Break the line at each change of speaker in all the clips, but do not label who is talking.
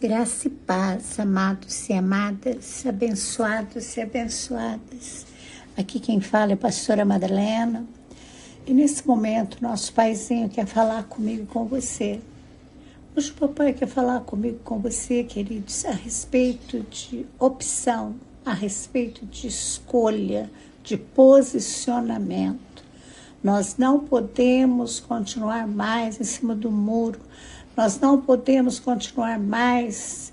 Graça e paz, amados e amadas, abençoados e abençoadas. Aqui quem fala é a pastora Madalena. E nesse momento, nosso paizinho quer falar comigo e com você. Hoje o papai quer falar comigo e com você, queridos, a respeito de opção, a respeito de escolha, de posicionamento. Nós não podemos continuar mais em cima do muro. Nós não podemos continuar mais,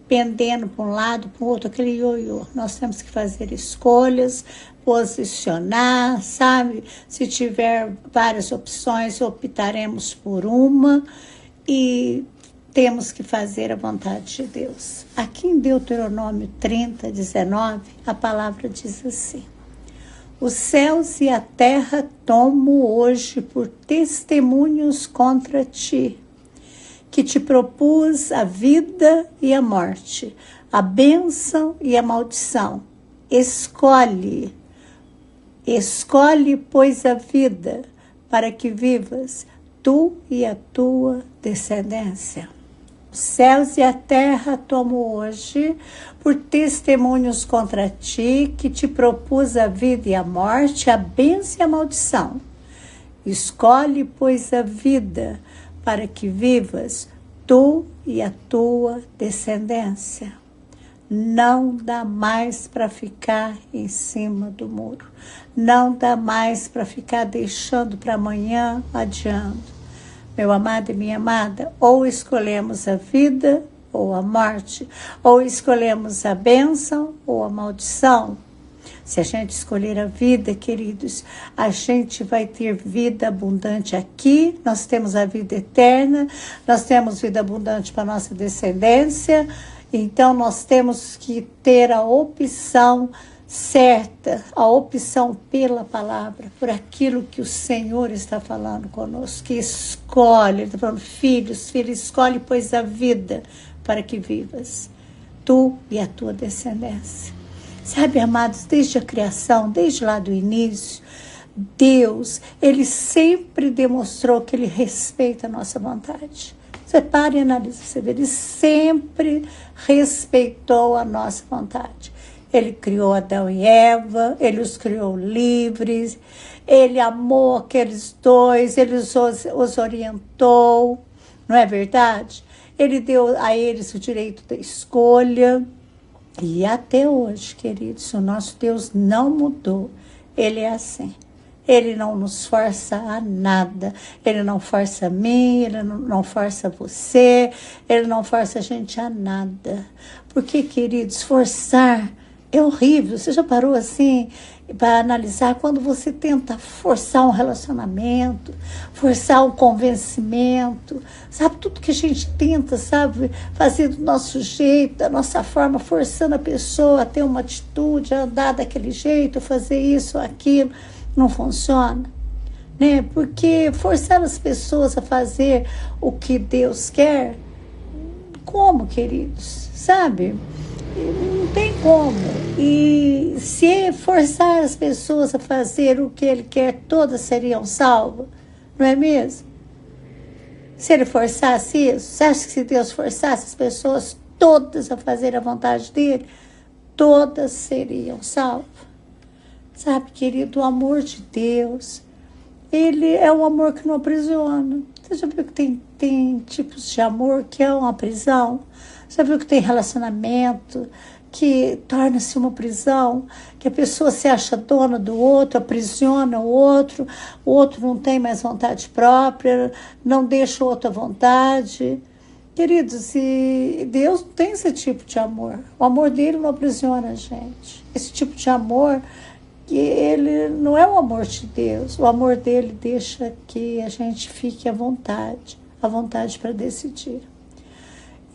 pendendo para um lado, para o outro, aquele ioiô. Nós temos que fazer escolhas, posicionar, Se tiver várias opções, optaremos por uma e temos que fazer a vontade de Deus. Aqui em Deuteronômio 30, 19, a palavra diz assim: os céus e a terra tomo hoje por testemunhos contra ti, que te propus a vida e a morte, a bênção e a maldição. Escolhe, pois, a vida, para que vivas, tu e a tua descendência. Os céus e a terra tomo hoje por testemunhos contra ti, que te propus a vida e a morte, a bênção e a maldição. Escolhe, pois, a vida, para que vivas, tu e a tua descendência. Não dá mais para ficar em cima do muro. Não dá mais para ficar deixando para amanhã, adiando. Meu amado e minha amada, ou escolhemos a vida ou a morte, ou escolhemos a bênção ou a maldição. Se a gente escolher a vida, queridos, a gente vai ter vida abundante aqui, nós temos a vida eterna, nós temos vida abundante para a nossa descendência, então nós temos que ter a opção certa, a opção pela palavra, por aquilo que o Senhor está falando conosco, que escolhe, Ele está falando, filhos, escolhe, pois, a vida para que vivas, tu e a tua descendência. Amados, desde a criação, desde lá do início, Deus, Ele sempre demonstrou que Ele respeita a nossa vontade. Você para e analisa, você vê, Ele sempre respeitou a nossa vontade. Ele criou Adão e Eva, Ele os criou livres, Ele amou aqueles dois, Ele os orientou, não é verdade? Ele deu a eles o direito da escolha. E até hoje, queridos, o nosso Deus não mudou. Ele é assim. Ele não nos força a nada. Ele não força a mim, Ele não força você, Ele não força a gente a nada. Porque, queridos, forçar é horrível. Você já parou assim para analisar quando você tenta forçar um relacionamento, forçar um convencimento, tudo que a gente tenta, fazer do nosso jeito, da nossa forma, forçando a pessoa a ter uma atitude, a andar daquele jeito, fazer isso, aquilo, não funciona, né? Porque forçar as pessoas a fazer o que Deus quer, como, queridos, não tem como. E se forçar as pessoas a fazer o que Ele quer, todas seriam salvas, não é mesmo? Se Ele forçasse isso, você acha que se Deus forçasse as pessoas todas a fazer a vontade dEle, todas seriam salvas? Querido, o amor de Deus, Ele é um amor que não aprisiona. Você já viu que tem tipos de amor que é uma prisão? Você viu que tem relacionamento que torna-se uma prisão, que a pessoa se acha dona do outro, aprisiona o outro não tem mais vontade própria, não deixa o outro à vontade. Queridos, e Deus não tem esse tipo de amor. O amor dele não aprisiona a gente. Esse tipo de amor, que ele não é o amor de Deus. O amor dele deixa que a gente fique à vontade para decidir.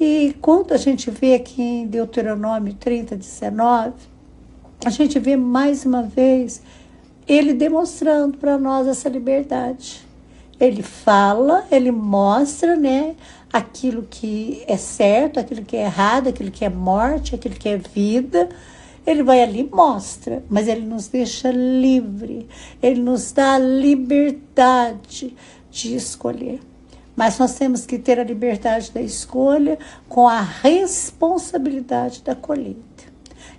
E quando a gente vê aqui em Deuteronômio 30, 19, a gente vê mais uma vez Ele demonstrando para nós essa liberdade. Ele fala, Ele mostra, aquilo que é certo, aquilo que é errado, aquilo que é morte, aquilo que é vida. Ele vai ali e mostra, mas Ele nos deixa livre. Ele nos dá a liberdade de escolher. Mas nós temos que ter a liberdade da escolha com a responsabilidade da colheita.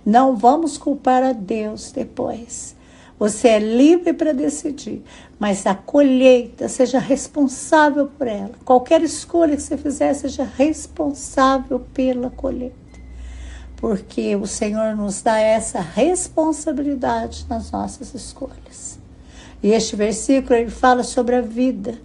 Não vamos culpar a Deus depois. Você é livre para decidir, mas a colheita, seja responsável por ela. Qualquer escolha que você fizer, seja responsável pela colheita. Porque o Senhor nos dá essa responsabilidade nas nossas escolhas. E este versículo, ele fala sobre a vida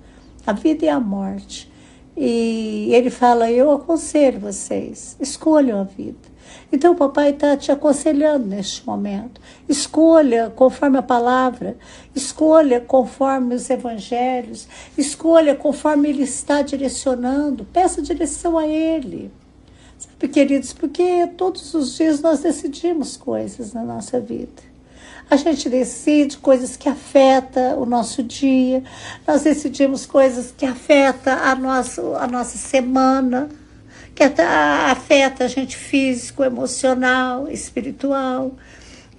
e a morte. E ele fala, eu aconselho vocês, escolham a vida. Então o papai está te aconselhando neste momento. Escolha conforme a palavra, escolha conforme os evangelhos, escolha conforme ele está direcionando, peça direção a ele. Sabe, queridos, porque todos os dias nós decidimos coisas na nossa vida. A gente decide coisas que afetam o nosso dia, nós decidimos coisas que afetam a nossa semana, que afeta a gente físico, emocional, espiritual.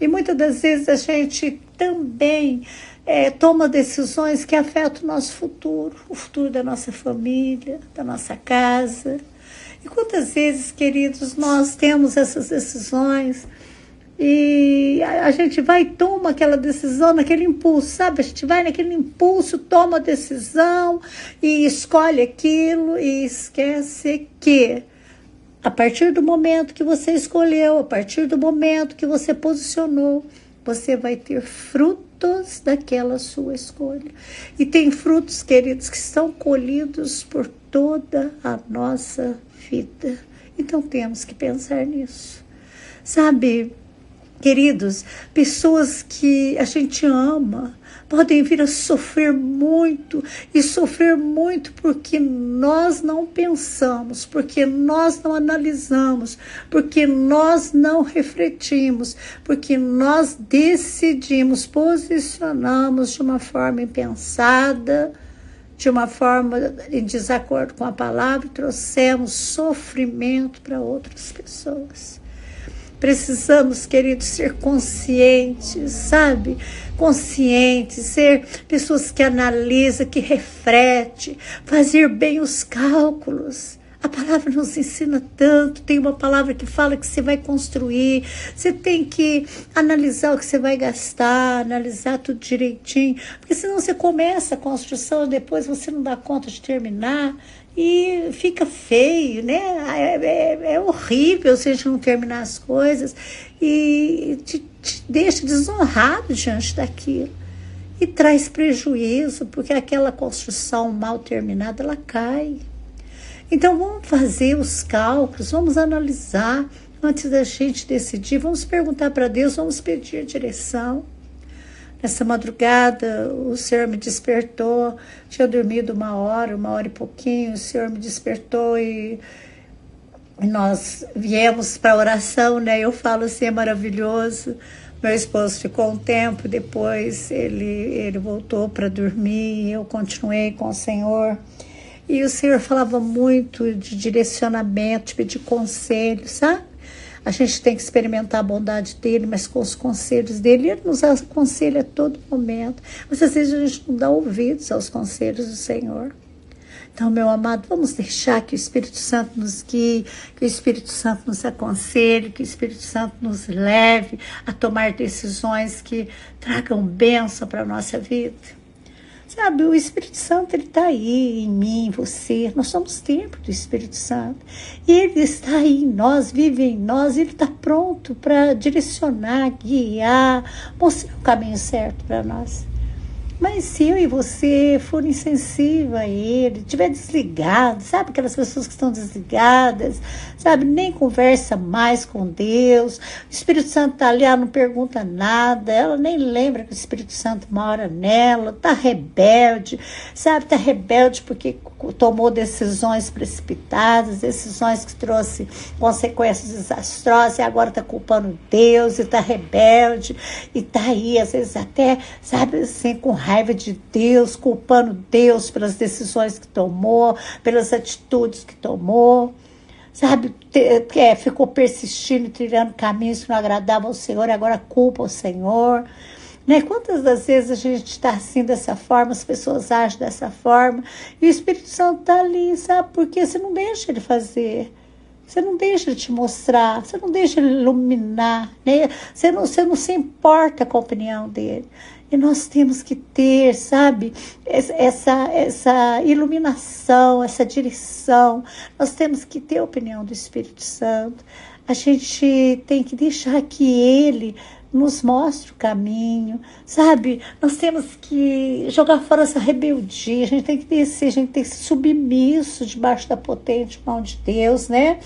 E muitas das vezes a gente também toma decisões que afetam o nosso futuro, o futuro da nossa família, da nossa casa. E quantas vezes, queridos, nós temos essas decisões e a gente vai e toma aquela decisão naquele impulso, sabe? A gente vai naquele impulso, toma a decisão e escolhe aquilo e esquece que a partir do momento que você escolheu, a partir do momento que você posicionou, você vai ter frutos daquela sua escolha. E tem frutos, queridos, que são colhidos por toda a nossa vida. Então temos que pensar nisso. Sabe, queridos, pessoas que a gente ama podem vir a sofrer muito, e sofrer muito porque nós não pensamos, porque nós não analisamos, porque nós não refletimos, porque nós decidimos, posicionamos de uma forma impensada, de uma forma em desacordo com a palavra, e trouxemos sofrimento para outras pessoas. Precisamos, queridos, ser conscientes, sabe? Conscientes, ser pessoas que analisam, que refletem, fazer bem os cálculos. A palavra nos ensina tanto, tem uma palavra que fala que você vai construir, você tem que analisar o que você vai gastar, analisar tudo direitinho, porque senão você começa a construção e depois você não dá conta de terminar. E fica feio, né? É horrível se a gente não terminar as coisas e te deixa desonrado diante daquilo. E traz prejuízo, porque aquela construção mal terminada, ela cai. Então vamos fazer os cálculos, vamos analisar antes da gente decidir, vamos perguntar para Deus, vamos pedir direção. Nessa madrugada, o Senhor me despertou, tinha dormido uma hora e pouquinho, o Senhor me despertou e nós viemos para a oração, né? Eu falo assim, é maravilhoso. Meu esposo ficou um tempo, depois ele voltou para dormir, eu continuei com o Senhor. E o Senhor falava muito de direcionamento, de pedir conselho, sabe? A gente tem que experimentar a bondade dele, mas com os conselhos dele. Ele nos aconselha a todo momento. Mas às vezes a gente não dá ouvidos aos conselhos do Senhor. Então, meu amado, vamos deixar que o Espírito Santo nos guie, que o Espírito Santo nos aconselhe, que o Espírito Santo nos leve a tomar decisões que tragam bênção para a nossa vida. Sabe, o Espírito Santo, ele está aí em mim, em você. Nós somos templo do Espírito Santo. E ele está aí em nós, vive em nós. Ele está pronto para direcionar, guiar, mostrar o caminho certo para nós. Mas se eu e você for insensível a ele, estiver desligado, sabe aquelas pessoas que estão desligadas, sabe, nem conversa mais com Deus, o Espírito Santo está ali, ela não pergunta nada, ela nem lembra que o Espírito Santo mora nela, está rebelde, sabe, está rebelde porque tomou decisões precipitadas, decisões que trouxe consequências desastrosas e agora está culpando Deus e está rebelde e está aí, às vezes até, sabe, assim, com raiva de Deus, culpando Deus pelas decisões que tomou, pelas atitudes que tomou, sabe, ficou persistindo, trilhando caminhos que não agradavam ao Senhor, agora culpa o Senhor. Né? Quantas das vezes a gente está assim dessa forma, as pessoas agem dessa forma, e o Espírito Santo está ali, sabe? Porque você não deixa ele fazer, você não deixa ele te mostrar, você não deixa ele iluminar, né? Você não se importa com a opinião dele. E nós temos que ter, sabe, essa iluminação, essa direção. Nós temos que ter a opinião do Espírito Santo. A gente tem que deixar que ele nos mostre o caminho, sabe? Nós temos que jogar fora essa rebeldia, a gente tem que descer, a gente tem que ser submisso debaixo da potente mão de Deus, né?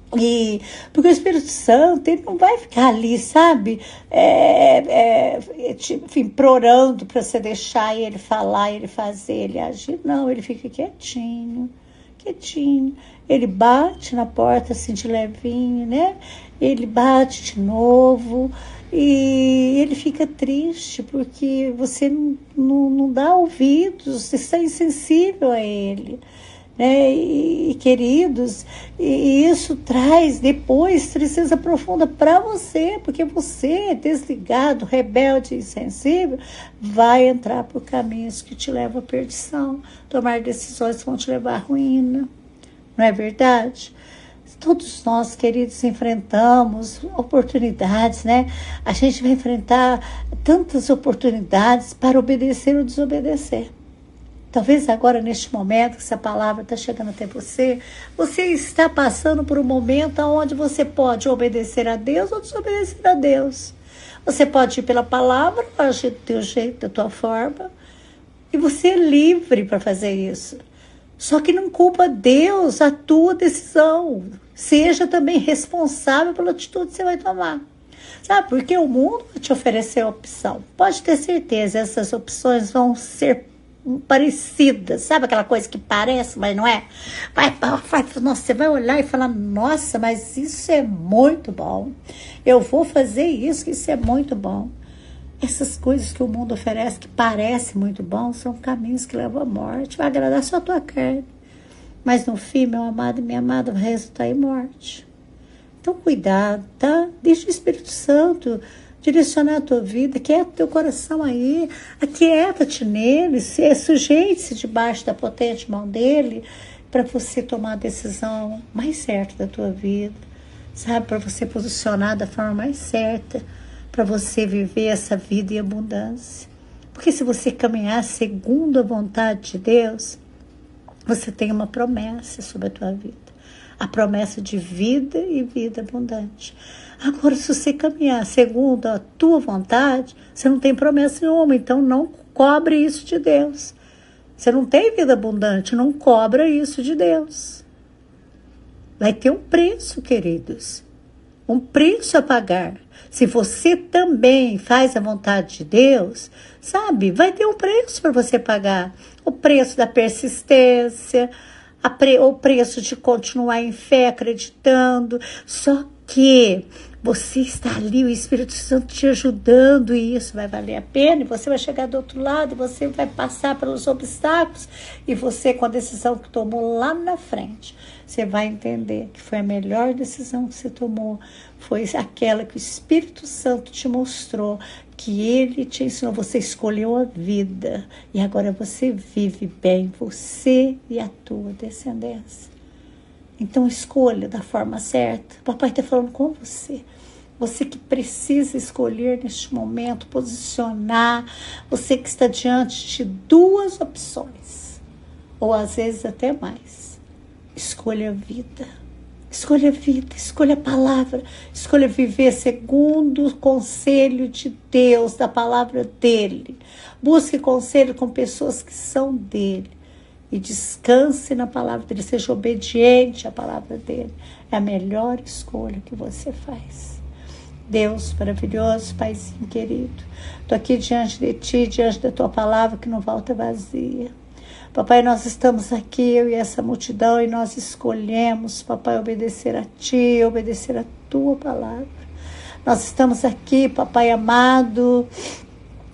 Porque o Espírito Santo, ele não vai ficar ali, sabe? Implorando para você deixar ele falar, ele fazer, ele agir. Não, ele fica quietinho. Ele bate na porta assim de levinho, né? Ele bate de novo e ele fica triste porque você não dá ouvidos, você está insensível a ele. Né? Queridos, e isso traz depois tristeza profunda para você, porque você, desligado, rebelde e insensível, vai entrar por caminhos que te levam à perdição, tomar decisões que vão te levar à ruína, não é verdade? Todos nós, queridos, enfrentamos oportunidades, né? A gente vai enfrentar tantas oportunidades para obedecer ou desobedecer. Talvez agora, neste momento, que essa palavra está chegando até você, você está passando por um momento onde você pode obedecer a Deus ou desobedecer a Deus. Você pode ir pela palavra, agir do teu jeito, da tua forma, e você é livre para fazer isso. Só que não culpa Deus a tua decisão. Seja também responsável pela atitude que você vai tomar. Sabe, porque o mundo vai te oferecer opção. Pode ter certeza, essas opções vão ser parecidas, sabe aquela coisa que parece, mas não é? Nossa, você vai olhar e falar, nossa, mas isso é muito bom. Eu vou fazer isso, que isso é muito bom. Essas coisas que o mundo oferece, que parecem muito bom, são caminhos que levam à morte. Vai agradar só a tua carne. Mas no fim, meu amado e minha amada, vai resultar em morte. Então, cuidado, tá? Deixa o Espírito Santo direcionar a tua vida, quieta teu coração aí, aquieta-te nele, sujeite-se debaixo da potente mão dele, para você tomar a decisão mais certa da tua vida, sabe? Para você posicionar da forma mais certa, para você viver essa vida em abundância. Porque se você caminhar segundo a vontade de Deus, você tem uma promessa sobre a tua vida. A promessa de vida e vida abundante. Agora, se você caminhar segundo a tua vontade, você não tem promessa nenhuma, então não cobre isso de Deus. Você não tem vida abundante, não cobra isso de Deus. Vai ter um preço, queridos. Um preço a pagar. Se você também faz a vontade de Deus, sabe, vai ter um preço para você pagar. O preço da persistência, o preço de continuar em fé, acreditando. Só que você está ali, o Espírito Santo te ajudando, e isso vai valer a pena, e você vai chegar do outro lado, e você vai passar pelos obstáculos, e você, com a decisão que tomou lá na frente, você vai entender que foi a melhor decisão que você tomou, foi aquela que o Espírito Santo te mostrou, que ele te ensinou, você escolheu a vida, e agora você vive bem, você e a tua descendência. Então escolha da forma certa. O papai está falando com você. Você que precisa escolher neste momento, posicionar. Você que está diante de duas opções. Ou às vezes até mais. Escolha a vida. Escolha a vida, escolha a palavra. Escolha viver segundo o conselho de Deus, da palavra dele. Busque conselho com pessoas que são dele. E descanse na palavra dele, seja obediente à palavra dele. É a melhor escolha que você faz. Deus maravilhoso, Paizinho querido, estou aqui diante de ti, diante da tua palavra que não volta vazia. Papai, nós estamos aqui, eu e essa multidão, e nós escolhemos, papai, obedecer a ti, obedecer a tua palavra. Nós estamos aqui, papai amado,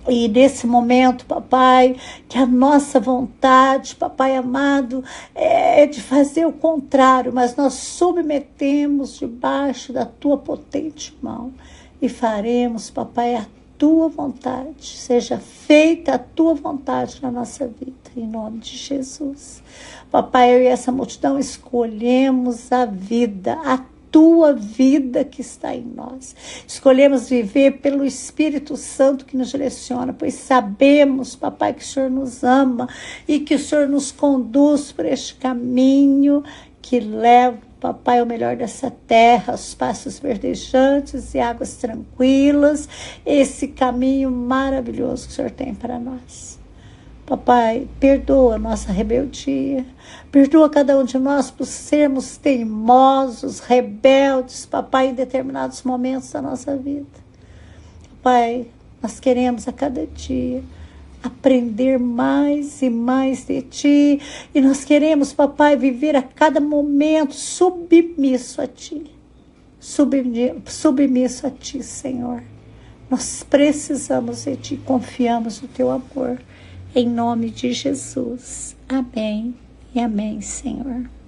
e nesse momento, papai, que a nossa vontade, papai amado, é de fazer o contrário, mas nós submetemos debaixo da tua potente mão e faremos, papai, a tua vontade, seja feita a tua vontade na nossa vida, em nome de Jesus. Papai, eu e essa multidão escolhemos a vida, a tua vida que está em nós. Escolhemos viver pelo Espírito Santo que nos direciona, pois sabemos, papai, que o Senhor nos ama e que o Senhor nos conduz por este caminho que leva, papai, o melhor dessa terra, os pastos verdejantes e águas tranquilas, esse caminho maravilhoso que o Senhor tem para nós. Papai, perdoa a nossa rebeldia, perdoa cada um de nós por sermos teimosos, rebeldes, papai, em determinados momentos da nossa vida. Pai, nós queremos a cada dia aprender mais e mais de Ti, e nós queremos, papai, viver a cada momento submisso a Ti, submisso a Ti, Senhor. Nós precisamos de Ti, confiamos no Teu amor. Em nome de Jesus. Amém e amém, Senhor.